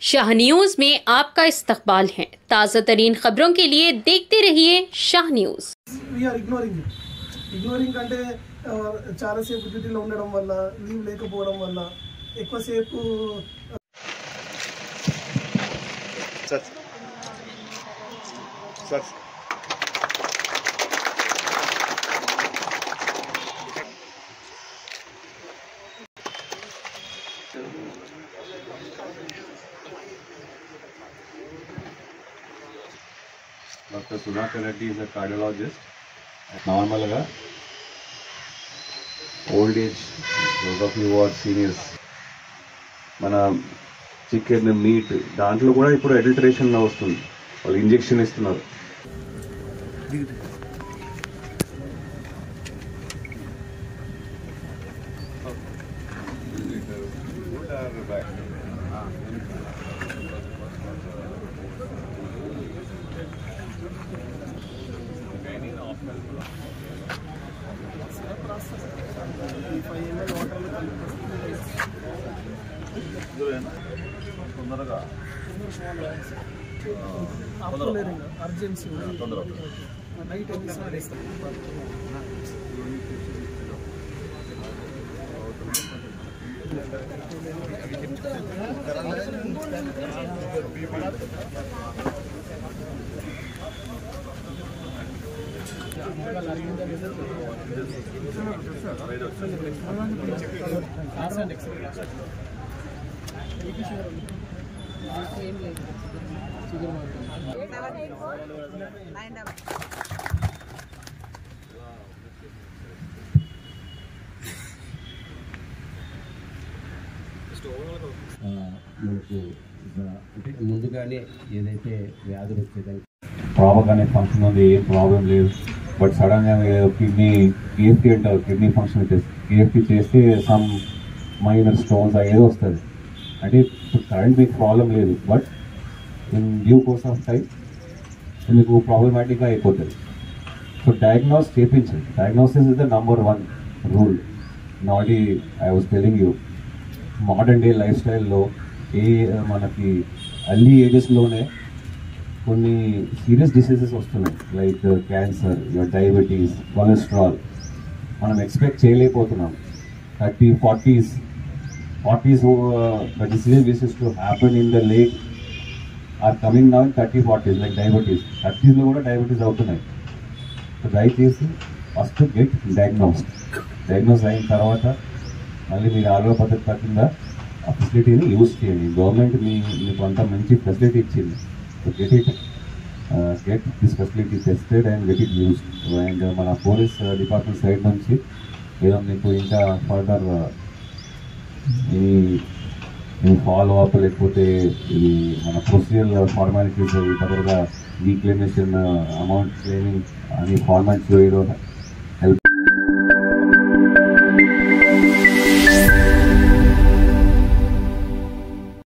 Shah news में आपका इस्तकबाल है। ताज़ा तरीन खबरों के लिए देखते रहिए शाह न्यूज। ఇగ్నోరింగ్ అంటే చాలాసేపు డ్యూటీలో ఉండడం వల్ల, లీవ్ లేకపోవడం వల్ల ఎక్కువసేపు Dr. Sudhakar Reddy is a cardiologist. Normal ga old age, those of you who are seniors, mana chicken meat దాంట్లో కూడా ఇప్పుడు అడల్టరేషన్ వస్తుంది. వాళ్ళు ఇంజెక్షన్ ఇస్తున్నారు. అర్జెన్సీ నైట్ మనకు అంటే ముందుగానే ఏదైతే వ్యాధులు వచ్చేదానికి ప్రాపర్గానే ఫంక్షన్ ఉంది, ఏం ప్రాబ్లం లేదు. బట్ సడన్గా కిడ్నీ కేఎఫ్టీ అంటారు, కిడ్నీ ఫంక్షన్ కేఎఫ్టీ చేస్తే సమ్ మైనర్ స్టోన్స్ ఏదో వస్తుంది. అంటే ఇప్పుడు కరెంట్ మీకు ప్రాబ్లం లేదు, but in due course of time మీకు ప్రాబ్లమాటిక్గా అయిపోతుంది. సో డయాగ్నోస్ చేయించండి. Diagnosis is the number 1 rule. Not I was telling you, modern day life స్టైల్లో మనకి అర్లీ ఏజెస్లోనే కొన్ని సీరియస్ డిసీజెస్ వస్తున్నాయి, లైక్ క్యాన్సర్, డయాబెటీస్, కొలెస్ట్రాల్. మనం ఎక్స్పెక్ట్ చేయలేకపోతున్నాం. 30s, 40s the diseases which is to happen in the late are coming now in 30s, 40s, like diabetes. 30sలో కూడా diabetes అవుతున్నాయి. So దయచేసి first get diagnose అయిన తర్వాత మళ్ళీ మీరు ఆరోగ్య పద్ధతి ప్రకారంగా ఆ ఫెసిలిటీని యూజ్ చేయండి. గవర్నమెంట్ మీకు అంత మంచి ఫెసిలిటీ ఇచ్చింది. So get this facility tested and get it used. And మన పోలీస్ డిపార్ట్మెంట్ సైడ్ నుంచి ఏదో మీకు ఇంకా ఫర్దర్ ఈ ఫాలో అప్ లేకపోతే ఈ మన ప్రొసీజర్ ఫార్మాలిటీస్ ఫర్దర్గా రీక్లెమేషన్, అమౌంట్ క్లెయిమింగ్ అని ఫార్మాలిటీస్ ఏదో